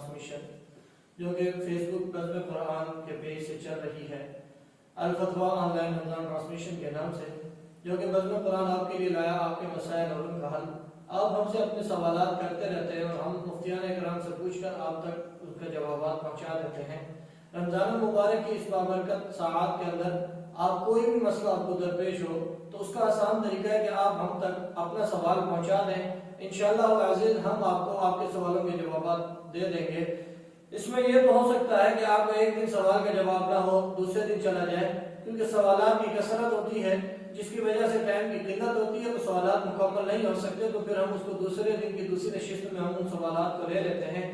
Transmission جو کہ face بک بزم قرآن کے پیج سے چل رہی ہے، الفتویٰ آن لائن رمضان ٹرانسمیشن کے نام سے، جو کہ بزم قرآن آپ کے لیے لایا آپ کے مسائل اور ان کا حل۔ آپ ہم سے اپنے سوالات کرتے رہتے ہیں اور ہم مفتیان کرام سے پوچھ کر آپ تک ان کے جوابات پہنچا دیتے ہیں۔ رمضان المبارک کی اس بابرکت ساعات کے اندر آپ کوئی بھی مسئلہ آپ کو درپیش ہو تو اس کا آسان طریقہ ہے کہ آپ ہم تک اپنا سوال پہنچا دیں، انشاءاللہ العزیز ہم آپ کو آپ کے سوالوں کے جوابات دے دیں گے۔ اس میں یہ تو ہو سکتا ہے کہ آپ کو ایک دن سوال کا جواب نہ ہو، دوسرے دن چلا جائے، کیونکہ سوالات کی کثرت ہوتی ہے جس کی وجہ سے ٹائم کی قلت ہوتی ہے، تو سوالات مکمل نہیں ہو سکتے، تو پھر ہم اس کو دوسرے دن کی دوسری نشست میں ہم ان سوالات کو لے لیتے ہیں۔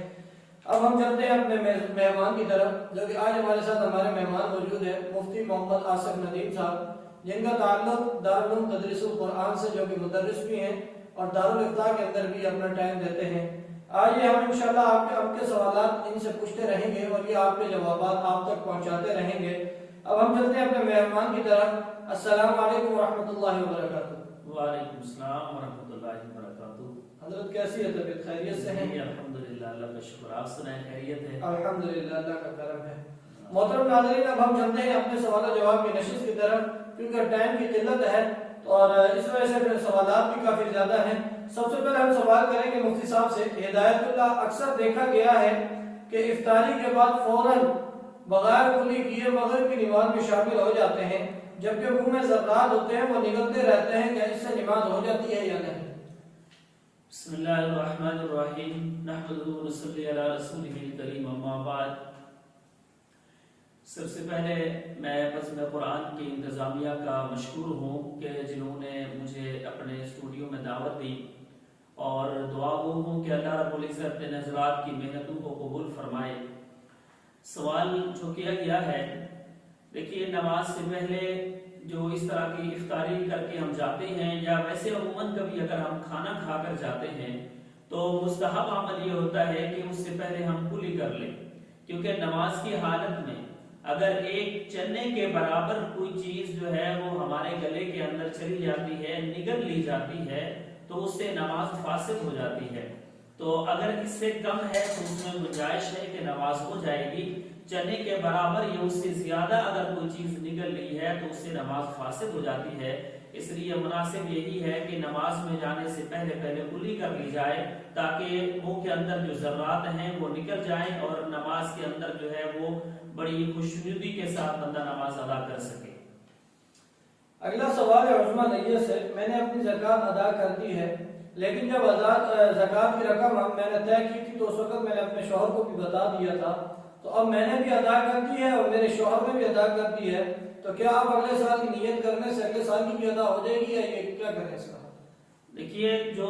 اب ہم چلتے ہیں اپنے مہمان کی طرف، جو کہ آج ہمارے ساتھ ہمارے مہمان موجود ہیں مفتی محمد آصف ندیم صاحب، جن کا تعلق دارالعلوم تدریس القرآن سے، جو کہ مدرس بھی ہیں اور دارالافتاء کے اندر بھی اپنا ٹائم دیتے ہیں۔ آئیے ہم انشاءاللہ آپ کے سوالات ان سے پوچھتے رہیں گے اور یہ آپ کے جوابات آپ تک پہنچاتے رہیں گے۔ اب ہم چلتے ہیں اپنے مہمان کی طرف۔ السلام علیکم ورحمۃ اللہ وبرکاتہ۔ وعلیکم السلام ورحمۃ اللہ وبرکاتہ۔ حضرت کیسی ہے طبیعت؟ خیریت سے ہیں؟ الحمدللہ، اللہ کا شکر، آپ سنائیں خیریت ہے؟ الحمدللہ، اللہ کا کرم ہے۔ محترم ناظرین، اب ہم چلتے ہیں اپنے سوال و جواب کی نشست کی طرف، کیونکہ ٹائم کی قلت ہے اور اس وجہ سے پھر سوالات بھی کافی زیادہ ہیں۔ سب سے پہلے ہم سوال کریں گے مفتی صاحب سے۔ ہدایت اللہ، اکثر دیکھا گیا ہے کہ افطاری کے بعد فوراً بغیر کلی کیے مغرب کی نماز میں شامل ہو جاتے ہیں، جبکہ منہ میں ذرات ہوتے ہیں وہ نگلتے رہتے ہیں، کیا اس سے نماز ہو جاتی ہے یا نہیں؟ بسم اللہ الرحمن الرحیم، نحمدہ و نصلی علی رسولہ الکریم، اما بعد۔ سب سے پہلے میں بزم قرآن کی انتظامیہ کا مشکور ہوں کہ جنہوں نے مجھے اپنے اسٹوڈیو میں دعوت دی، اور دعا گو ہوں کہ اللہ رب العزت نے حضرات کی محنتوں کو قبول فرمائے۔ سوال جو کیا گیا ہے، دیکھیے نماز سے پہلے جو اس طرح کی افطاری کر کے ہم جاتے ہیں، یا ویسے عموماً کبھی اگر ہم کھانا کھا کر جاتے ہیں تو مستحب عمل یہ ہوتا ہے کہ اس سے پہلے ہم کلی کر لیں، کیونکہ نماز کی حالت میں اگر ایک چنے کے برابر کوئی چیز جو ہے وہ ہمارے گلے کے اندر چلی جاتی ہے، نگل لی جاتی ہے، تو اس سے نماز فاسد ہو جاتی ہے۔ تو اگر اس سے کم ہے تو اس میں گنجائش ہے کہ نماز ہو جائے گی۔ چنے کے برابر یا اس سے زیادہ اگر کوئی چیز نگل لی ہے تو اس سے نماز فاسد ہو جاتی ہے۔ اس لیے مناسب یہی ہے کہ نماز میں جانے سے پہلے کلی کر لی جائے، تاکہ منہ کے اندر جو ذرات ہیں وہ نکل جائیں اور نماز کے اندر جو ہے وہ بڑی خوشنودی کے ساتھ بندہ نماز ادا کر سکے۔ اگلا سوال ہے عظمہ نیت سے۔ میں نے اپنی زکوٰۃ ادا کر دی ہے، لیکن جب زکوٰۃ کی رقم میں نے طے کی تھی تو اس وقت میں نے اپنے شوہر کو بھی بتا دیا تھا، تو اب میں نے بھی ادا کر دی ہے اور میرے شوہر نے بھی ادا کر دی ہے، تو کیا آپ اگلے سال کی نیت کرنے سے اگلے سال کی بھی ادا ہو جائے گی یا یہ کیا کریں اس کا؟ دیکھیے، جو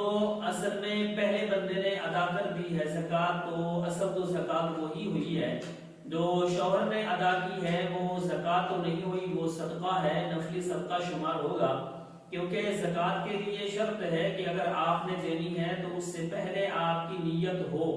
اصل میں پہلے بندے نے ادا کر دی ہے زکوٰۃ، تو اصل تو زکوٰۃ وہی ہوئی ہے۔ جو شوہر نے ادا کی ہے وہ زکوٰۃ تو نہیں ہوئی، وہ صدقہ ہے، نفلی صدقہ شمار ہوگا، کیونکہ زکوٰۃ کے لیے شرط ہے کہ اگر آپ نے دینی ہے تو اس سے پہلے آپ کی نیت ہو۔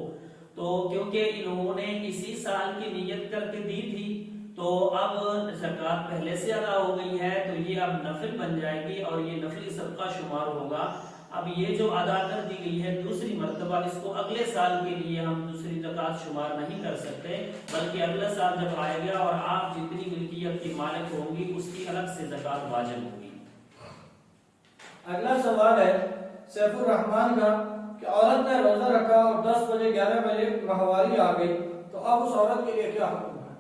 تو کیونکہ انہوں نے اسی سال کی نیت کر کے دی تھی، تو اب زکوٰۃ پہلے سے ادا ہو گئی ہے، تو یہ اب نفل بن جائے گی اور یہ نفلی صدقہ شمار ہوگا۔ اب یہ جو ادا کر دی گئی ہے دوسری مرتبہ، اس کو اگلے سال کے لیے ہم دوسری زکوٰۃ شمار نہیں کر سکتے، بلکہ اگلا سال جب آئے گا اور آپ جتنی ملکیت کی مالک ہوں گی اس کی الگ سے زکوٰۃ واجب ہوگی۔ اگلا سوال ہے سیف الرحمان کا کہ عورت نے روزہ رکھا اور 10 بجے 11 بجے ماہواری آ گئی، تو اب اس عورت کے لیے کیا حکم ہے؟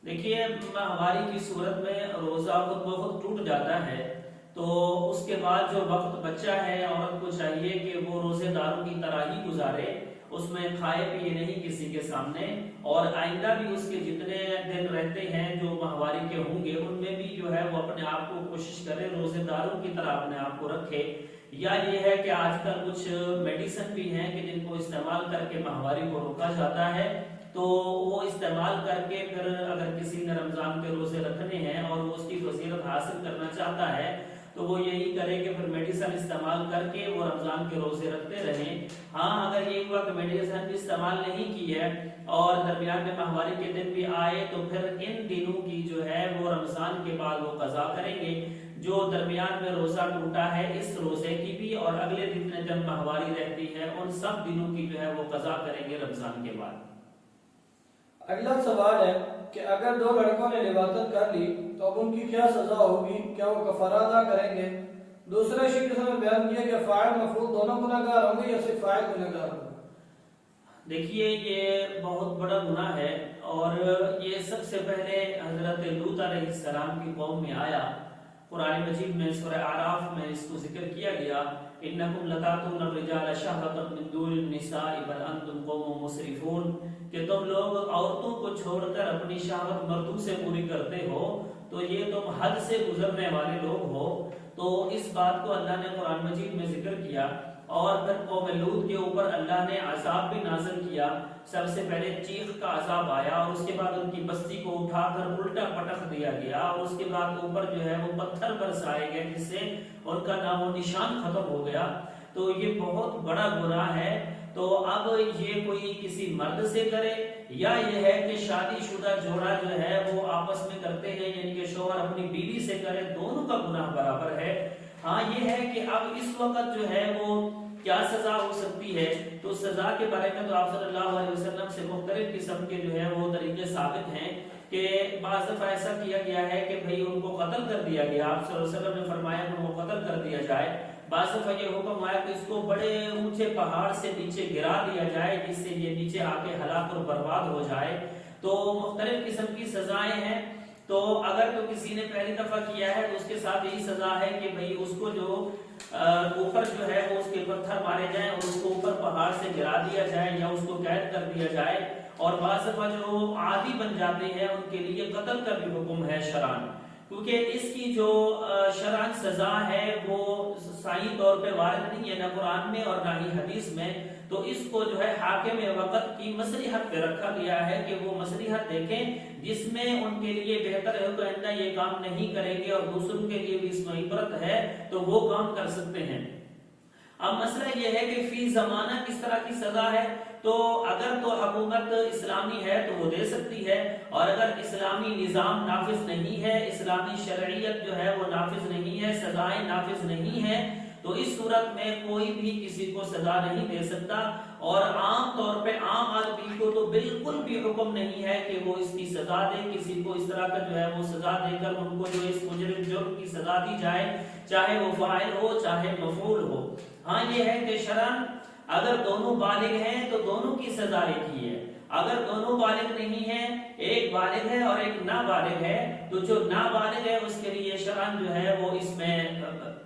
دیکھیے، ماہواری کی صورت میں روزہ خود بخود ٹوٹ جاتا ہے، تو اس کے بعد جو وقت بچا ہے عورت کو چاہیے کہ وہ روزے داروں کی طرح ہی گزارے، اس میں کھائے پیے نہیں کسی کے سامنے، اور آئندہ بھی اس کے جتنے دن رہتے ہیں جو ماہواری کے ہوں گے ان میں بھی جو ہے وہ اپنے آپ کو کوشش کرے روزے داروں کی طرح اپنے آپ کو رکھے۔ یا یہ ہے کہ آج کل کچھ میڈیسن بھی ہیں کہ جن کو استعمال کر کے ماہواری کو روکا جاتا ہے، تو وہ استعمال کر کے پھر اگر کسی نے رمضان کے روزے رکھنے ہیں اور وہ اس کی فضیلت حاصل کرنا چاہتا ہے تو وہ یہی کرے کہ پھر میڈیسن استعمال کر کے وہ رمضان کے روزے رکھتے رہیں۔ ہاں، اگر یہ ہوا کہ میڈیسن بھی استعمال نہیں کی ہے اور درمیان میں ماہواری کے دن بھی آئے تو پھر ان دنوں کی جو ہے وہ رمضان کے بعد وہ قضا کریں گے۔ جو درمیان میں روزہ ٹوٹا ہے اس روزے کی بھی اور اگلے دن جب ماہواری رہتی ہے ان سب دنوں کی جو ہے وہ قضا کریں گے رمضان کے بعد۔ اگلا سوال ہے کہ اگر دو لڑکوں نے لواطت کر لی تو اب ان کی کیا سزا ہوگی؟ کیا وہ کفارہ ادا کریں گے؟ دوسرے شیخ نے بیان کیا کہ فاعل مفعول دونوں گنہگار ہوں گے یا صرف فاعل گنہگار ہوگا؟ دیکھیے یہ بہت بڑا گناہ ہے اور یہ سب سے پہلے حضرت لوط علیہ السلام کی قوم میں آیا۔ قرآن مجید میں سورہ اعراف میں اس کو ذکر کیا گیا، انکم لتاتون الرجال شہوۃ من دون النساء بل انتم قوم مسرفون، کہ تم لوگ عورتوں کو چھوڑ کر اپنی شہوت مردوں سے پوری کرتے ہو تو یہ تم حد سے گزرنے والے لوگ ہو۔ تو اس بات کو اللہ نے قرآن مجید میں ذکر کیا اور پھر قوم لوط کے اوپر اللہ نے عذاب بھی نازل کیا۔ سب سے پہلے چیخ کا عذاب آیا اور اس کے بعد ان کی بستی کو اٹھا کر الٹا پٹخ دیا گیا اور اس کے بعد اوپر جو ہے وہ پتھر برسائے گئے جس سے ان کا نام و نشان ختم ہو گیا۔ تو یہ بہت بڑا گناہ ہے۔ تو اب یہ کوئی کسی مرد سے کرے یا یہ ہے کہ شادی شدہ جوڑا جو ہے وہ آپس میں کرتے ہیں، یعنی کہ شوہر اپنی بیوی سے کرے، دونوں کا گناہ برابر ہے۔ ہاں یہ ہے کہ اب اس وقت جو ہے وہ کیا سزا ہو سکتی ہے، تو سزا کے بارے میں تو آپ صلی اللہ علیہ وسلم سے مختلف قسم کے جو ہے وہ طریقے ثابت ہیں کہ بعض دفعہ ایسا کیا گیا ہے کہ بھئی ان کو قتل کر دیا گیا، آپ صلی اللہ علیہ وسلم نے فرمایا کہ ان کو قتل کر دیا جائے۔ بعض دفعہ یہ حکم آیا کہ اس کو بڑے اونچے پہاڑ سے نیچے گرا دیا جائے جس سے یہ نیچے آ کے ہلاک اور برباد ہو جائے۔ تو مختلف قسم کی سزائیں ہیں۔ تو اگر تو کسی نے پہلی دفعہ کیا ہے تو اس کے ساتھ یہی سزا ہے کہ بھئی اس کو جو اوپر جو ہے وہ اس کے پتھر مارے جائیں اور اس کو اوپر پہاڑ سے گرا دیا جائے یا اس کو قید کر دیا جائے۔ اور بعض دفعہ جو عادی بن جاتے ہیں ان کے لیے قتل کا بھی حکم ہے شرعاً، کیونکہ اس کی جو شرعاً سزا ہے وہ صحیح طور پہ وارد نہیں ہے نہ قرآن میں اور نہ ہی حدیث میں۔ تو اس کو جو ہے حاکم وقت کی مصلحت پہ رکھا گیا ہے کہ وہ مصلحت دیکھیں جس میں ان کے لیے بہتر ہے تو آئندہ یہ کام نہیں کریں گے اور دوسروں کے لیے بھی اس میں عبرت ہے تو وہ کام کر سکتے ہیں۔ اب مسئلہ یہ ہے کہ فی زمانہ کس طرح کی سزا ہے، تو اگر تو حکومت اسلامی ہے تو وہ دے سکتی ہے، اور اگر اسلامی نظام نافذ نہیں ہے، اسلامی شرعیت جو ہے وہ نافذ نہیں ہے، سزائیں نافذ نہیں ہے، تو اس صورت میں کوئی بھی کسی کو سزا نہیں دے سکتا۔ اور عام طور پہ عام آدمی کو تو بالکل بھی حکم نہیں ہے کہ وہ اس کی سزا دے، کسی کو اس طرح کا جو ہے وہ سزا دے کر ان کو جو اس مجرم جرم کی سزا دی جائے، چاہے وہ فاعل ہو چاہے مفعول ہو۔ ہاں یہ ہے کہ شرعاً اگر دونوں بالغ ہیں تو دونوں کی سزا ایک ہی ہے، اگر دونوں بالغ نہیں ہیں، ایک بالغ ہے اور ایک نابالغ ہے، تو جو نابالغ ہے اس کے لیے شرعاً جو ہے وہ اس میں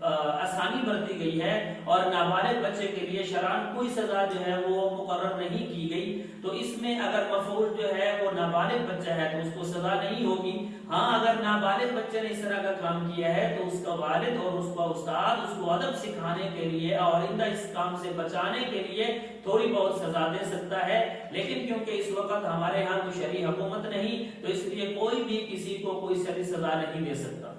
آسانی برتی گئی ہے، اور نابالغ بچے کے لیے شرعاً کوئی سزا جو ہے وہ مقرر نہیں کی گئی۔ تو اس میں اگر مفعول جو ہے وہ نابالغ بچہ ہے تو اس کو سزا نہیں ہوگی۔ ہاں اگر نابالغ بچے نے اس طرح کا کام کیا ہے تو اس کا والد اور اس کا استاد اس کو ادب سکھانے کے لیے اور آئندہ اس کام سے بچانے کے لیے تھوڑی بہت سزا دے سکتا ہے، لیکن کیونکہ اس وقت ہمارے ہاں کوئی شرعی حکومت نہیں تو اس لیے کوئی بھی کسی کو کوئی شرعی سزا نہیں دے سکتا۔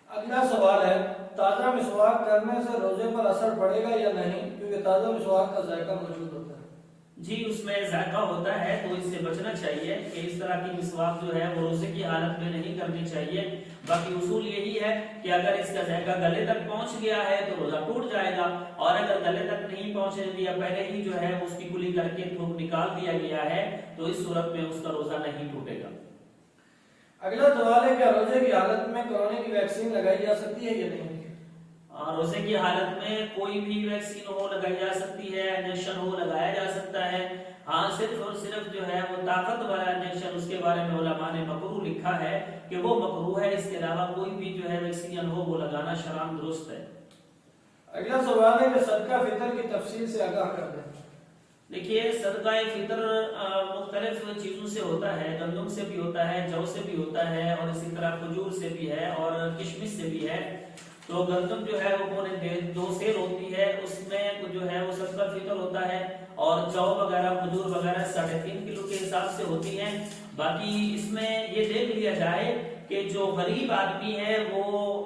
اگلا سوال ہے، تازہ مسواک کرنے سے روزے پر اثر پڑے گا یا نہیں؟ کیونکہ تازہ مسواک کا ذائقہ موجود ہوتا ہے۔ جی اس میں ذائقہ ہوتا ہے تو اس سے بچنا چاہیے کہ اس طرح کی مسواک جو ہے وہ روزے کی حالت میں نہیں کرنی چاہیے۔ باقی اصول یہی ہے کہ اگر اس کا ذائقہ گلے تک پہنچ گیا ہے تو روزہ ٹوٹ جائے گا، اور اگر گلے تک نہیں پہنچے دیا پہلے ہی جو ہے اس کی کلی کر کے تھوک نکال دیا گیا ہے تو اس صورت میں اس کا روزہ نہیں ٹوٹے گا۔ اگلا سوال ہے، کیا روزے کی حالت میں کورونا کی ویکسین لگائی جا سکتی ہے یا نہیں؟ روزے کی حالت میں کوئی بھی ویکسین ہو لگائی جا سکتی ہے، انجیکشن ہو لگایا جا سکتا ہے۔ ہاں صرف اور صرف جو ہے وہ طاقت والا انجیکشن اس کے بارے میں علماء نے مکروہ لکھا ہے کہ وہ مکروہ ہے، اس کے علاوہ کوئی بھی جو ہے ویکسین ہو وہ لگانا شرعاً درست ہے۔ اگلا سوال ہے کہ صدقہ فطر کی تفصیل سے آگاہ کر دیں۔ دیکھیے صدقہ فطر مختلف چیزوں سے ہوتا ہے، گندم سے بھی ہوتا ہے، جو سے بھی ہوتا ہے، اور اسی طرح کھجور سے بھی ہے اور کشمش سے بھی ہے۔ تو گندم جو ہے وہ پونے 2 سیر ہوتی ہے، اس میں جو ہے وہ صدقہ فطر ہوتا ہے، اور جو وغیرہ کھجور وغیرہ 3.5 کلو کے حساب سے ہوتی ہیں۔ باقی اس میں یہ دیکھ لیا جائے کہ جو غریب آدمی ہے وہ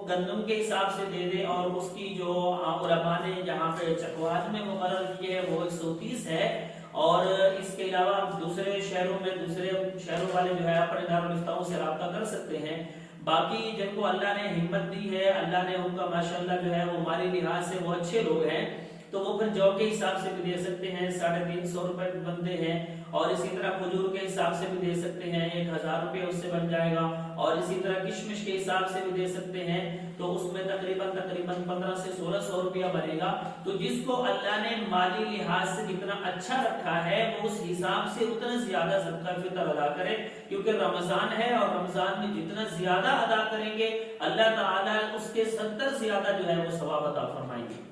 گندم کے حساب سے دے دے، اور اس کی جو علماء نے جہاں پہ چکواج میں مقرر کی ہے وہ 130 ہے، اور اس کے علاوہ دوسرے شہروں میں دوسرے شہروں والے جو ہے اپنے دارالفتاؤں سے رابطہ کر سکتے ہیں۔ باقی جن کو اللہ نے ہمت دی ہے، اللہ نے ان کا ماشاءاللہ جو ہے وہ مالی لحاظ سے وہ اچھے لوگ ہیں، تو وہ پھر جو کے حساب سے بھی دے سکتے ہیں، 350 روپے بنتے ہیں، اور اسی طرح کھجور کے حساب سے بھی دے سکتے ہیں، 1000 روپے اس سے بن جائے گا، اور اسی طرح کشمش کے حساب سے بھی دے سکتے ہیں، تو اس میں تقریباً 1500 سے 1600 روپیہ بنے گا۔ تو جس کو اللہ نے مالی لحاظ سے جتنا اچھا رکھا ہے وہ اس حساب سے اتنا زیادہ صدقہ فطر ادا کرے، کیونکہ رمضان ہے اور رمضان میں جتنا زیادہ ادا کریں گے اللہ تعالیٰ اس کے 70 زیادہ جو ہے وہ ثواب عطا فرمائیں گے۔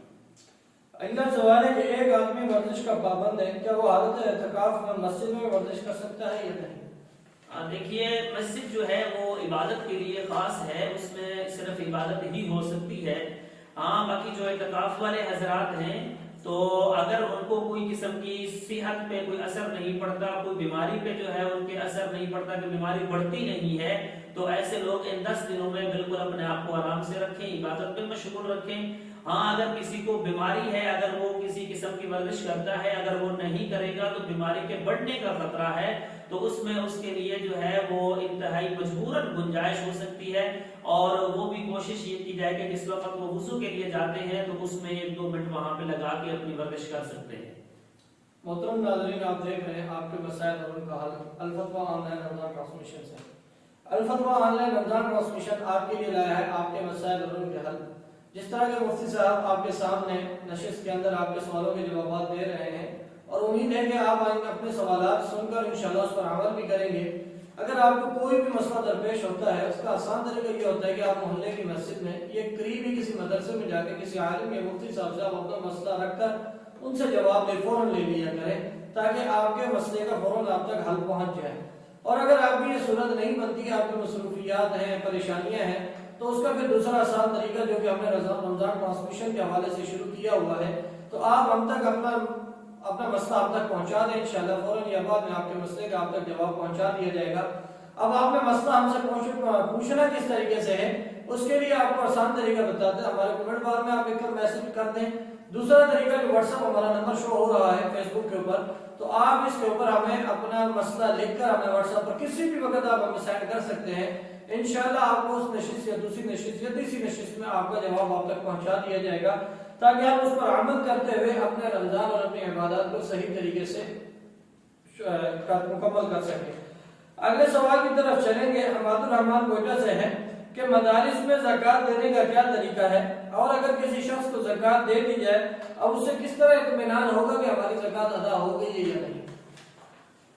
اگلا سوال ہے کہ ایک آدمی ورزش کا پابند ہے، کیا وہ حالت اعتکاف میں مسجد میں ورزش کر سکتا ہے یا نہیں؟ دیکھیے مسجد جو ہے وہ عبادت کے لیے خاص ہے، اس میں صرف عبادت ہی ہو سکتی ہے۔ ہاں باقی جو اعتکاف والے حضرات ہیں تو اگر ان کو کوئی قسم کی صحت پہ کوئی اثر نہیں پڑتا، کوئی بیماری پہ جو ہے ان کے اثر نہیں پڑتا کہ بیماری بڑھتی نہیں ہے، تو ایسے لوگ ان 10 دنوں میں بالکل اپنے آپ کو آرام سے رکھیں، عبادت پہ مشغول رکھیں۔ ہاں اگر کسی کو بیماری ہے، اگر وہ کسی قسم کی ورزش کرتا ہے، اگر وہ نہیں کرے گا تو بیماری کے بڑھنے کا خطرہ ہے، تو اس میں اس کے لیے جو ہے وہ انتہائی مجبوراً گنجائش ہو سکتی ہے، اور وہ بھی کوشش یہ کی جائے کہ جس وقت وہ وضو کے لیے جاتے ہیں تو اس میں 1-2 منٹ وہاں پہ لگا کے اپنی ورزش کر سکتے ہیں۔ محترم ناظرین، آپ دیکھ رہے ہیں آپ کے مسائل اور ان کا حل الفتویٰ آن لائن رمضان ٹرانسمیشن سے۔ الفتویٰ آن لائن رمضان ٹرانسمیشن آپ کے لیے لایا ہے آپ کے مسائل اور ان کے حل۔ جس طرح کے مفتی صاحب آپ کے سامنے نشست کے اندر آپ کے سوالوں کے جوابات دے رہے ہیں، اور امید ہے کہ آپ اپنے سوالات سن کر انشاءاللہ اس پر عمل بھی کریں گے۔ اگر آپ کو کوئی بھی مسئلہ درپیش ہوتا ہے، اس کا آسان طریقہ یہ ہوتا ہے کہ آپ محلے کی مسجد میں یا قریبی کسی مدرسے میں جا کے کسی عالم یا مفتی صاحب سے آپ اپنا مسئلہ رکھ کر ان سے جواب فوراً لے لیا کریں، تاکہ آپ کے مسئلے کا فوراً آپ تک حل پہنچ جائے۔ اور اگر آپ کی یہ صورت نہیں بنتی، آپ کی مصروفیات ہیں، پریشانیاں ہیں، تو اس کا پھر دوسرا آسان طریقہ جو کہ ہم نے رمضان ٹرانسمیشن کے حوالے سے شروع کیا ہوا ہے، تو آپ ہم تک اپنا مسئلہ آپ تک پہنچا دیں، انشاءاللہ فوراً یا بعد میں آپ کے مسئلے کا آپ تک جواب پہنچا دیا جائے گا۔ اب آپ نے مسئلہ ہم سے پوچھنا کس طریقے سے ہے، اس کے لیے آپ کو آسان طریقہ بتاتے ہیں، ہمارے کمنٹ بار میں آپ ایک میسج کر دیں۔ دوسرا طریقہ جو واٹس ایپ ہمارا نمبر شو ہو رہا ہے فیس بک کے اوپر، تو آپ اس کے اوپر ہمیں اپنا مسئلہ لکھ کر ہمیں واٹس ایپ پر کسی بھی وقت آپ ہمیں سینڈ کر سکتے ہیں۔ انشاءاللہ آپ کو اس نشست یا دوسری نشست یا تیسری نشست میں آپ کا جواب آپ تک پہنچا دیا جائے گا، تاکہ آپ اس پر عمل کرتے ہوئے اپنے رمضان اور اپنی عبادات کو صحیح طریقے سے مکمل کر سکیں۔ اگلے سوال کی طرف چلیں گے، عبد الرحمان کوئٹہ سے ہے کہ مدارس میں زکوٰۃ دینے کا کیا طریقہ ہے، اور اگر کسی شخص کو زکوٰۃ دے دی جائے اب اس سے کس طرح اطمینان ہوگا کہ ہماری زکوٰۃ ادا ہو گئی ہے یا نہیں؟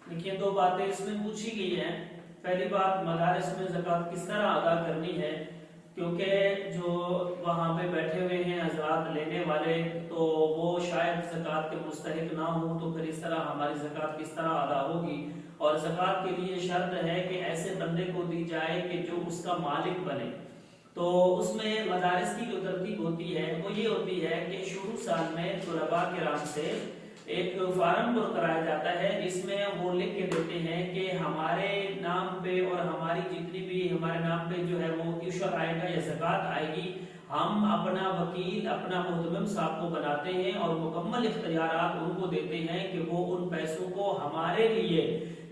دیکھیے 2 باتیں اس میں پوچھی گئی ہیں۔ پہلی بات، مدارس میں زکوٰۃ کس طرح ادا کرنی ہے، کیونکہ جو وہاں پہ بیٹھے ہوئے ہیں حضرات لینے والے، تو وہ شاید زکوٰۃ کے مستحق نہ ہوں، تو پھر اس طرح ہماری زکوٰۃ کس طرح ادا ہوگی؟ اور زکوٰۃ کے لیے شرط ہے کہ ایسے بندے کو دی جائے کہ جو اس کا مالک بنے۔ تو اس میں مدارس کی جو ترتیب ہوتی ہے وہ یہ ہوتی ہے کہ شروع سال میں طلباء کرام سے ایک فارم پر کرایا جاتا ہے، جس میں وہ لکھ کے دیتے ہیں کہ ہمارے نام پہ اور ہماری جتنی بھی ہمارے نام پہ جو ہے وہ عشر آئے گا یا زکوٰۃ آئے گی، ہم اپنا وکیل اپنا مہتمم صاحب کو بناتے ہیں اور مکمل اختیارات ان کو دیتے ہیں کہ وہ ان پیسوں کو ہمارے لیے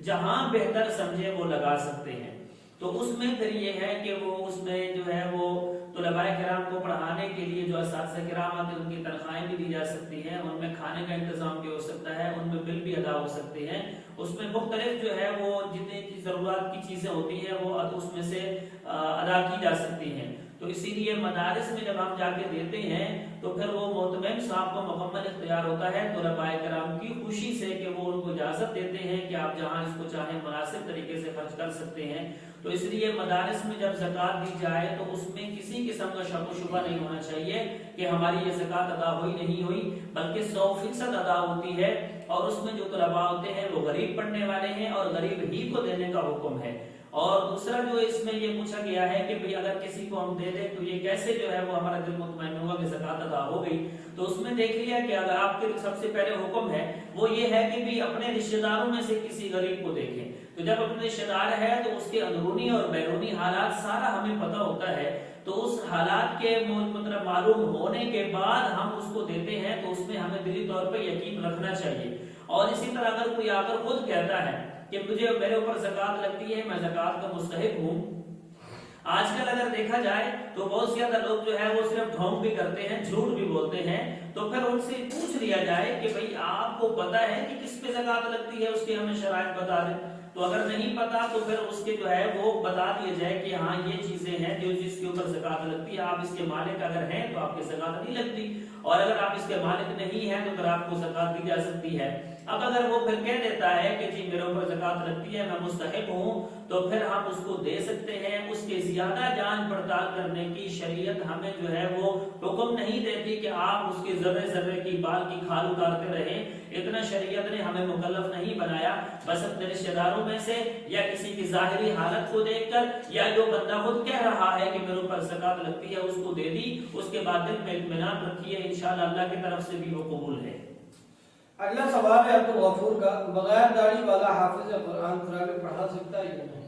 جہاں بہتر سمجھے وہ لگا سکتے ہیں۔ تو اس میں پھر یہ ہے کہ وہ اس میں جو ہے وہ طلباء کرام کو پڑھانے کے لیے جو اساتذہ کرام آتے ہیں ان کی تنخواہیں بھی دی جا سکتی ہیں، ان میں کھانے کا انتظام بھی ہو سکتا ہے، ان میں بل بھی ادا ہو سکتے ہیں، اس میں مختلف جو ہے وہ جتنی ضرورت کی چیزیں ہوتی ہیں وہ اس میں سے ادا کی جا سکتی ہیں۔ تو اسی لیے مدارس میں جب ہم جا کے دیتے ہیں تو پھر وہ مہتمم صاحب کو مکمل اختیار ہوتا ہے طلباء کرام کی خوشی سے کہ وہ ان کو اجازت دیتے ہیں کہ آپ جہاں اس کو چاہیں مناسب طریقے سے خرچ کر سکتے ہیں۔ تو اس لیے مدارس میں جب زکوٰۃ دی جائے تو اس میں کسی قسم کا شک و شبہ نہیں ہونا چاہیے کہ ہماری یہ زکوٰۃ ادا ہوئی نہیں ہوئی، بلکہ 100% ادا ہوتی ہے، اور اس میں جو طلباء ہوتے ہیں وہ غریب پڑھنے والے ہیں اور غریب ہی کو دینے کا حکم ہے۔ اور دوسرا جو اس میں یہ پوچھا گیا ہے کہ بھئی اگر کسی کو ہم دے دیں تو یہ کیسے جو ہے وہ ہمارا دل مطمئن ہوگا کہ زکوٰۃ ادا ہو گئی؟ تو اس میں دیکھ لیا کہ اگر آپ کے سب سے پہلے حکم ہے وہ یہ ہے کہ بھی اپنے رشتہ داروں میں سے کسی غریب کو دیکھیں۔ تو جب اپنے رشتہ دار ہے تو اس کے اندرونی اور بیرونی حالات سارا ہمیں پتہ ہوتا ہے، تو اس حالات کے مطلب معلوم ہونے کے بعد ہم اس کو دیتے ہیں، تو اس میں ہمیں دلی طور پہ یقین رکھنا چاہیے۔ اور اسی طرح اگر کوئی آ کر خود کہتا ہے کہ مجھے میرے اوپر زکوٰۃ لگتی ہے، میں زکوٰۃ کا مستحق ہوں، آج کل اگر دیکھا جائے تو بہت زیادہ لوگ جو ہے وہ صرف ڈھونگ بھی کرتے ہیں، جھوٹ بھی بولتے ہیں، تو پھر ان سے پوچھ لیا جائے کہ بھئی آپ کو پتا ہے کہ کس پہ زکوٰۃ لگتی ہے، اس کے ہمیں شرائط بتا دیں. تو اگر نہیں پتا تو پھر اس کے جو ہے وہ بتا دیا جائے کہ ہاں یہ چیزیں ہیں جو جس کے اوپر زکوٰۃ لگتی ہے، آپ اس کے مالک اگر ہیں تو آپ کی زکوٰۃ نہیں لگتی، اور اگر آپ اس کے مالک نہیں ہیں تو پھر آپ کو زکوٰۃ دی جا سکتی ہے. اب اگر وہ پھر کہہ دیتا ہے کہ جی میرے اوپر زکوٰۃ لگتی ہے، میں مستحق ہوں، تو پھر ہم اس کو دے سکتے ہیں. اس کے زیادہ جانچ پڑتال کرنے کی شریعت ہمیں جو ہے وہ حکم نہیں دیتی کہ آپ اس کے ذرے ذرے کی بال کی کھال اتارتے رہیں. اتنا شریعت نے ہمیں مکلف نہیں بنایا. بس اپنے رشتہ داروں میں سے یا کسی کی ظاہری حالت کو دیکھ کر یا جو بندہ خود کہہ رہا ہے کہ میرے اوپر زکوٰۃ لگتی ہے اس کو دے دی. اس کے بعد دل میں اطمینان رکھیے، انشاءاللہ اللہ کی طرف سے بھی وہ قبول ہے. اگلا سوال ہے عبدالغفور کا، بغیر داڑھی والا حافظ قرآن تراویح پڑھا سکتا ہے یا نہیں؟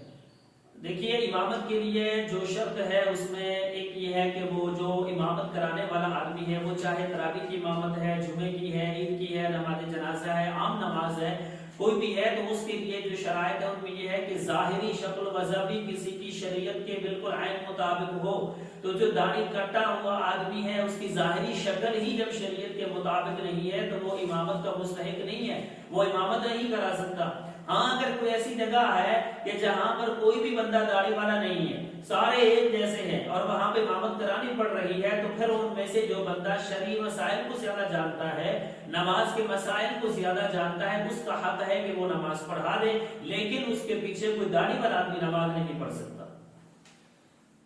دیکھیے امامت کے لیے جو شرط ہے اس میں ایک یہ ہے کہ وہ جو امامت کرانے والا آدمی ہے وہ چاہے تراویح کی امامت ہے، جمعے کی ہے، عید کی ہے، نماز جنازہ ہے، عام نماز ہے، کوئی بھی ہے، تو اس کے لیے جو شرائط ہے ان میں یہ ہے کہ ظاہری شکل و وضع بھی کسی کی شریعت کے بالکل عین مطابق ہو. تو جو داڑھی کٹا ہوا آدمی ہے اس کی ظاہری شکل ہی جب شریعت کے مطابق نہیں ہے تو وہ امامت کا مستحق نہیں ہے، وہ امامت نہیں کرا سکتا. ہاں اگر کوئی ایسی جگہ ہے کہ جہاں پر کوئی بھی بندہ داڑھی والا نہیں ہے، سارے ایک جیسے ہیں اور وہاں پہ امامت کرانی پڑ رہی ہے، تو پھر ان میں سے جو بندہ شرعی مسائل کو زیادہ جانتا ہے، نماز کے مسائل کو زیادہ جانتا ہے، اس کا حق ہے کہ وہ نماز پڑھا دے، لیکن اس کے پیچھے کوئی داڑھی والا آدمی نماز نہیں پڑھ سکتا.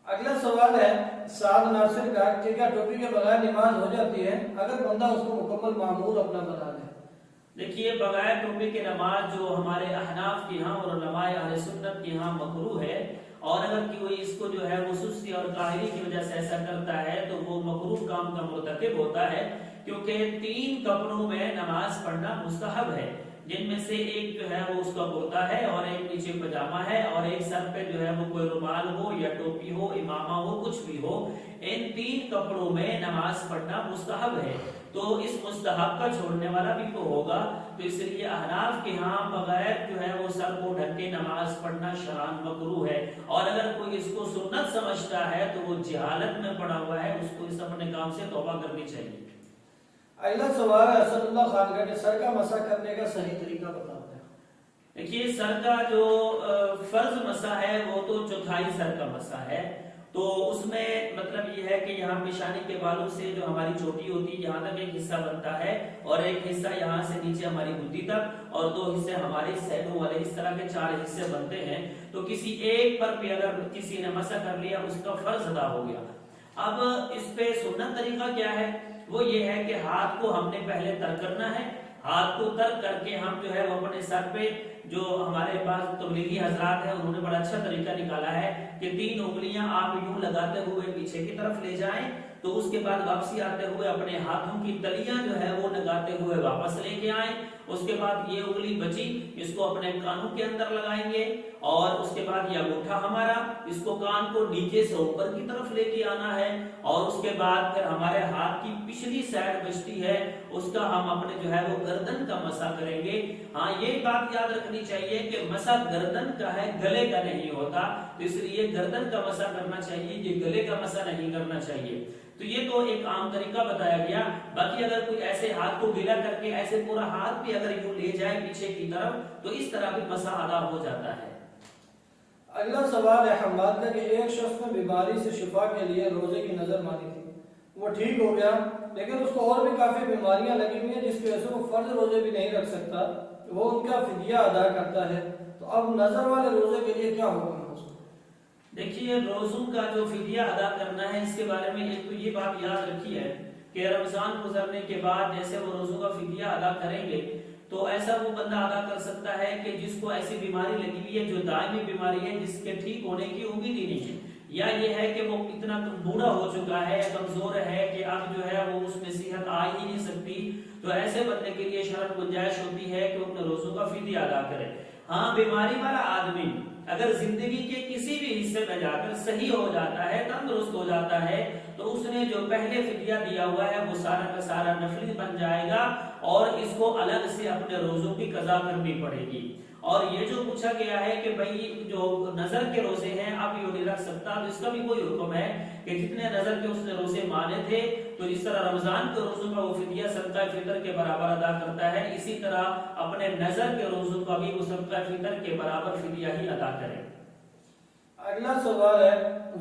اگلا سوال ہے سعد ناصر کا کہ کیا ٹوپی کے بغیر نماز ہو جاتی ہے اگر بندہ اس کو مکمل معمول اپنا بنا لے؟ دیکھیے بغیر ٹوپی کے نماز جو ہمارے احناف کی ہاں اور علماء اہل سنت کی ہاں مکروہ ہے، اور اگر کوئی اس کو جو ہے وہ سستی اور کاہلی کی وجہ سے ایسا کرتا ہے تو وہ مکروہ کام کا مرتکب ہوتا ہے، کیونکہ 3 کپڑوں میں نماز پڑھنا مستحب ہے، جن میں سے ایک جو ہے وہ اس کا کرتا ہے اور ایک نیچے پجامہ ہے اور ایک سر پہ جو ہے وہ کوئی رومال ہو یا ٹوپی ہو، امامہ ہو، کچھ بھی ہو. ان 3 کپڑوں میں نماز پڑھنا مستحب ہے. تو اس مستحب کا چھوڑنے والا بھی تو ہوگا، تو اس لیے احناف کے ہاں بغیر جو ہے وہ سر کو ڈھک کے نماز پڑھنا شرعاً مکروہ ہے، اور اگر کوئی اس کو سنت سمجھتا ہے تو وہ جہالت میں پڑا ہوا ہے، اس کو اس اپنے کام سے توبہ کرنی چاہیے. اگلا سوال ہے اسد اللہ خان کا کہ سر کا مسح کرنے کا صحیح طریقہ بتاتے ہیں. دیکھیے سر کا جو فرض مسح ہے وہ تو چوتھائی سر کا مسح ہے، تو اس میں مطلب یہ ہے کہ یہاں پیشانی کے بالوں سے جو ہماری چوٹی ہوتی ہے یہاں تک ایک حصہ بنتا ہے، اور ایک حصہ یہاں سے نیچے ہماری گھٹی تک، اور 2 حصے ہمارے سینوں والے، اس طرح کے 4 حصے بنتے ہیں. تو کسی ایک پر بھی اگر کسی نے مسح کر لیا اس کا فرض ادا ہو گیا. اب اس پہ سنت طریقہ کیا ہے؟ وہ یہ ہے کہ ہاتھ کو ہم نے پہلے تر کرنا ہے، ہاتھ کو تر کر کے ہم جو ہے وہ اپنے سر پہ، جو ہمارے پاس تبلیغی حضرات ہیں انہوں نے بڑا اچھا طریقہ نکالا ہے کہ 3 انگلیاں آپ یوں لگاتے ہوئے پیچھے کی طرف لے جائیں، تو اس کے بعد واپسی آتے ہوئے اپنے ہاتھوں کی تلیاں جو ہے وہ لگاتے ہوئے واپس لے کے آئیں. اس کے بعد یہ انگلی بچی اس کو اپنے کانوں کے اندر لگائیں گے، اور اس کے بعد یہ انگوٹھا ہمارا اس کو کان کو نیچے سے اوپر کی طرف لے کے آنا ہے، اور اس کے بعد پھر ہمارے ہاتھ کی پچھلی سائڈ بچتی ہے اس کا ہم اپنے جو ہے وہ گردن کا مسح کریں گے. ہاں یہ بات یاد رکھنی چاہیے کہ مسح گردن کا ہے، گلے کا نہیں ہوتا، تو اس لیے گردن کا مسح کرنا چاہیے، یہ گلے کا مسح نہیں کرنا چاہیے. تو یہ تو ایک عام طریقہ بتایا گیا. باقی اگر کوئی ایسے ہاتھ کو گیلا کر کے ایسے پورا ہاتھ بھی اگر یوں لے جائے پیچھے کی طرف تو اس طرح بھی مسح ادا ہو جاتا ہے. اگلا سوال ہے حماد کا کہ ایک شخص نے بیماری سے شفا کے لیے روزے کی نظر مانی تھی، وہ ٹھیک ہو گیا، لیکن اس کو اور بھی کافی بیماریاں لگی ہوئی ہیں جس کی وجہ سے وہ فرض روزے بھی نہیں رکھ سکتا، وہ ان کا فدیہ ادا کرتا ہے. تو اب نظر والے روزے کے لیے کیا حکم ہے؟ دیکھیے روزوں کا جو فدیہ ادا کرنا ہے اس کے بارے میں ایک تو یہ بات یاد رکھی ہے کہ رمضان گزرنے کے بعد جیسے وہ روزوں کا فدیہ ادا کریں گے تو ایسا وہ بندہ ادا کر سکتا ہے کہ جس کو ایسی بیماری لگی ہوئی ہے جو دائمی بیماری ہے جس کے ٹھیک ہونے کی امید ہی نہیں ہے، یا یہ ہے کہ وہ اتنا بوڑھا ہو چکا ہے، کمزور ہے کہ اب جو ہے وہ اس میں صحت آ ہی نہیں سکتی، تو ایسے بندے کے لیے شرعاً گنجائش ہوتی ہے کہ وہ اپنے روزوں کا فدیہ ادا کرے. ہاں بیماری والا آدمی اگر زندگی کے کسی بھی حصے میں جا کر صحیح ہو جاتا ہے، تندرست ہو جاتا ہے، تو اس نے جو پہلے فدیہ دیا ہوا ہے وہ سارا کا سارا نفلی بن جائے گا، اور اس کو الگ سے اپنے روزوں کی قضا کرنی پڑے گی. اور یہ جو پوچھا گیا ہے کہ بھئی جو نظر کے روزے ہیں آپ یہ نہیں رکھ سکتا، تو اس کا بھی کوئی حکم ہے کہ جتنے نظر کے اس نے روزے مانے تھے تو جس طرح رمضان کے روزوں کا وہ فدیہ صدقہ فطر کے برابر ادا کرتا ہے، اسی طرح اپنے نظر کے روزوں کا بھی وہ صدقہ فطر کے برابر فدیہ ہی ادا کرے۔ اگلا سوال ہے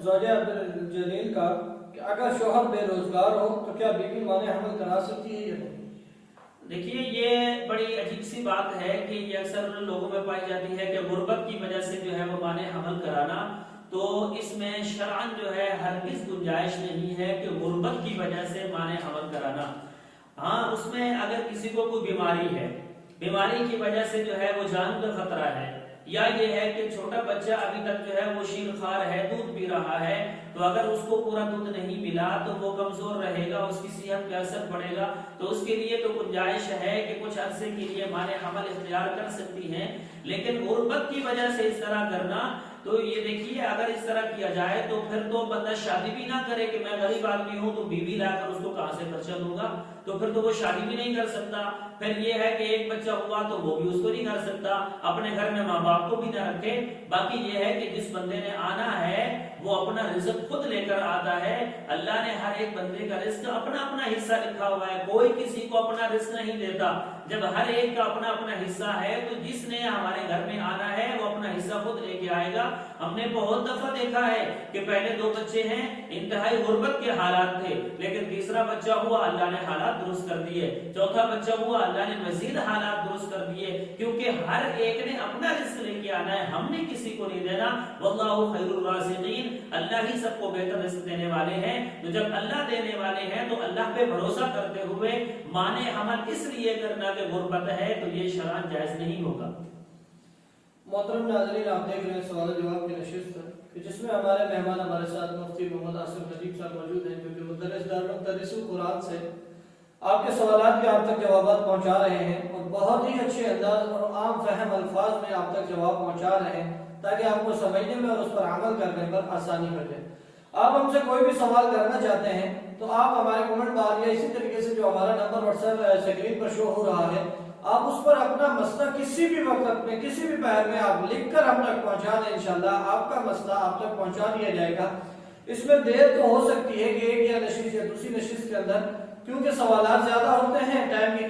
زوجہ عبدالجلیل کا کہ اگر شوہر بے روزگار ہو تو کیا بیوی مانع حمل کرا سکتی ہے یا نہیں؟ دیکھیے یہ بڑی عجیب سی بات ہے کہ یہ اکثر لوگوں میں پائی جاتی ہے کہ غربت کی وجہ سے جو ہے وہ مانع حمل کرانا، تو اس میں شرعاً جو ہے ہرگز گنجائش نہیں ہے کہ غربت کی وجہ سے مانع حمل کرانا۔ ہاں اس میں اگر کسی کو کوئی بیماری ہے، بیماری کی وجہ سے جو ہے وہ جان کا خطرہ ہے، یا یہ ہے کہ چھوٹا بچہ ابھی تک جو ہے وہ شیر خوار ہے، دودھ پی رہا ہے، تو اگر اس کو پورا دودھ نہیں ملا تو وہ کمزور رہے گا، اس کی صحت پہ اثر پڑے گا، تو اس کے لیے تو گنجائش ہے کہ کچھ عرصے کے لیے مانع حمل اختیار کر سکتی ہیں۔ لیکن غربت کی وجہ سے اس طرح کرنا، تو یہ دیکھیے اگر اس طرح کیا جائے تو پھر تو بندہ شادی بھی نہ کرے کہ میں غریب آدمی ہوں تو بیوی لا کر اس کو کہاں سے خرچہ دوں گا، تو پھر تو وہ شادی بھی نہیں کر سکتا۔ پھر یہ ہے کہ ایک بچہ ہوا تو وہ بھی اس کو نہیں کر سکتا، اپنے گھر میں ماں باپ کو بھی نہ رکھے۔ باقی یہ ہے کہ جس بندے نے آنا ہے وہ اپنا رزق خود لے کر آتا ہے۔ اللہ نے ہر ایک بندے کا رزق اپنا اپنا حصہ لکھا ہوا ہے، کوئی کسی کو اپنا رزق نہیں دیتا۔ جب ہر ایک کا اپنا اپنا حصہ ہے تو جس نے ہمارے گھر میں آنا ہے وہ اپنا حصہ خود لے کے آئے گا۔ ہم نے بہت دفعہ دیکھا ہے کہ پہلے 2 بچے ہیں، انتہائی غربت کے حالات تھے، لیکن تیسرا بچہ ہوا اللہ نے حالات درست کر دیے، چوتھا بچہ ہوا اللہ نے مزید حالات درست کر دیے، کیونکہ ہر ایک نے اپنا رزق لے کے آنا ہے، ہم نے کسی کو نہیں دینا۔ واللہ خیر الرازقین، اللہ ہی سب کو بہتر رزق دینے والے ہیں۔ تو جب اللہ دینے والے ہیں تو اللہ پہ بھروسہ کرتے ہوئے مانع حمل اس لیے کرنا کہ غربت ہے تو یہ شرعاً جائز نہیں ہوگا۔ محترم ناظرین، آپ دیکھ رہے ہیں سوال و جواب کی نشست کہ جس میں ہمارے مہمان ہمارے ساتھ مفتی محمد آصف نجیب صاحب موجود ہیں، جو کہ مدرس دارالمدرس قرآن سے آپ کے سوالات کے آپ تک جوابات پہنچا رہے ہیں، اور بہت ہی اچھے انداز اور عام فہم الفاظ میں آپ تک جواب پہنچا رہے ہیں تاکہ آپ کو سمجھنے میں اور اس پر عمل کرنے پر آسانی ہو جائے۔ آپ ہم سے کوئی بھی سوال کرنا چاہتے ہیں تو آپ ہمارے کمنٹ بار یا اسی طریقے سے جو ہمارا نمبر واٹس ایپ اسکرین پر شو ہو رہا ہے، آپ اس پر اپنا مسئلہ کسی بھی وقت میں کسی بھی پہر میں آپ لکھ کر ہم تک پہنچا دیں، انشاءاللہ آپ کا مسئلہ آپ تک پہنچا دیا جائے گا۔ اس میں دیر تو ہو سکتی ہے کہ ایک یا نشست یا دوسری نشست کے اندر، کیونکہ سوالات زیادہ ہوتے ہیں، ٹائم کی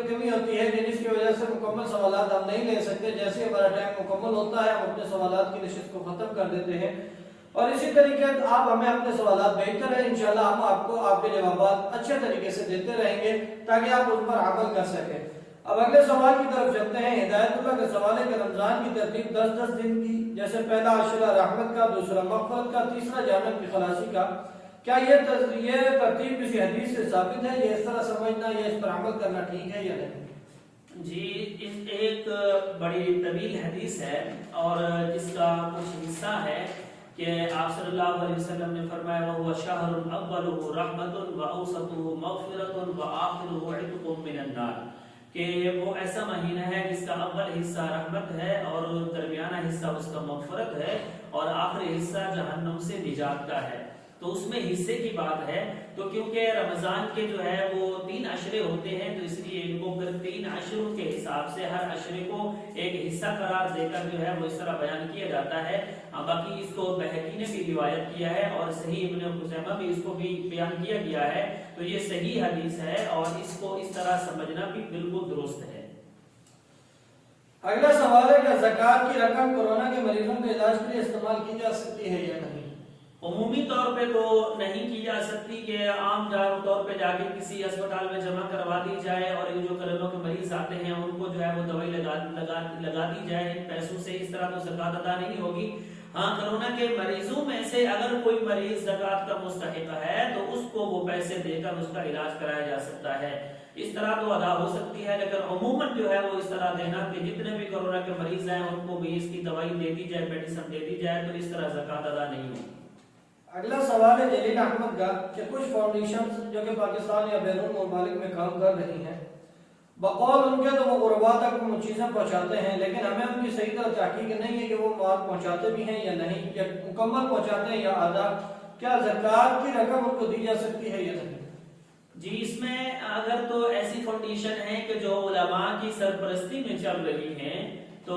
کمی ہوتی ہے، جس کی وجہ سے مکمل سوالات ہم نہیں لے سکتے۔ جیسے ہمارا ٹائم مکمل ہوتا ہے ہم اپنے سوالات کی نشست کو ختم کر دیتے ہیں، اور اسی طریقے آپ ہمیں اپنے سوالات بھیجتے رہیں، انشاءاللہ ہم آپ کو آپ کے جوابات اچھے طریقے سے دیتے رہیں گے تاکہ آپ اس پر عمل کر سکیں۔ اب اگلے سوال کی طرف چلتے ہیں۔ ہدایت اللہ کا سوال ہے کہ رمضان کی ترتیب 10 دن کی، جیسے پہلا عشرہ رحمت کا، دوسرا مغفرت کا، تیسرا جہنم کی خلاصی کا، کیا یہ ترتیب کسی حدیث سے ثابت ہے؟ یہ اس طرح سمجھنا یا اس پر عمل کرنا ٹھیک ہے یا نہیں؟ جی ایک بڑی طویل حدیث ہے اور جس کا کچھ حصہ ہے کہ آپ صلی اللہ علیہ وسلم نے فرمایا وَهُوَ شَهْرٌ أَوَّلُهُ رَحْمَةٌ وَأَوْسَطُهُ مَغْفِرَةٌ وَآخِرُهُ عِتْقٌ مِّنَ النَّارِ، کہ وہ ایسا مہینہ ہے جس کا اول حصہ رحمت ہے اور درمیانہ حصہ اس کا مغفرت ہے اور آخری حصہ جہنم سے نجات کا ہے۔ تو اس میں حصے کی بات ہے، تو کیونکہ رمضان کے جو ہے وہ 3 عشرے ہوتے ہیں تو اس لیے ان کو پھر 3 عشروں کے حساب سے ہر عشرے کو ایک حصہ قرار دے کر جو ہے وہ اس طرح بیان کیا جاتا ہے۔ باقی اس کو بہقی نے بھی روایت کیا ہے اور صحیح ابن خزیمہ بھی اس کو بھی بیان کیا گیا ہے، تو یہ صحیح حدیث ہے اور اس کو اس طرح سمجھنا بھی بالکل درست ہے۔ اگلا سوال ہے کہ زکوٰۃ کی رقم کورونا کے مریضوں کے علاج کے لیے استعمال کی جا سکتی ہے یا نہیں؟ عمومی طور پہ تو نہیں کی جا سکتی کہ عام طور پہ جا کے کسی اسپتال میں جمع کروا دی جائے اور یہ جو کرونا کے مریض آتے ہیں ان کو جو ہے وہ دوائی لگا دی جائے، ان پیسوں سے اس طرح تو زکوٰۃ ادا نہیں ہوگی۔ ہاں کرونا کے مریضوں میں سے اگر کوئی مریض زکوٰۃ کا مستحق ہے تو اس کو وہ پیسے دے کر اس کا علاج کرایا جا سکتا ہے، اس طرح تو ادا ہو سکتی ہے، لیکن عموماً جو ہے وہ اس طرح دینا کہ جتنے بھی کرونا کے مریض ہیں ان کو بھی اس کی دوائی دے دی جائے، میڈیسن دے دی جائے، تو اس طرح زکوٰۃ ادا نہیں ہوگی۔ اگلا سوال ہے جلیل احمد کا کہ کچھ فاؤنڈیشنز جو کہ پاکستان یا بیرون ممالک میں کام کر رہی ہیں، بقول ان کے تو وہ غربا تک وہ چیزیں پہنچاتے ہیں، لیکن ہمیں ان کی صحیح طرح تحقیق نہیں ہے کہ وہ مواد پہنچاتے بھی ہیں یا نہیں، یا مکمل پہنچاتے ہیں یا آدھا، کیا زکوٰۃ کی رقم ان کو دی جا سکتی ہے یا نہیں؟ جی اس میں اگر تو ایسی فاؤنڈیشن ہے کہ جو علماء کی سرپرستی میں چل رہی ہیں تو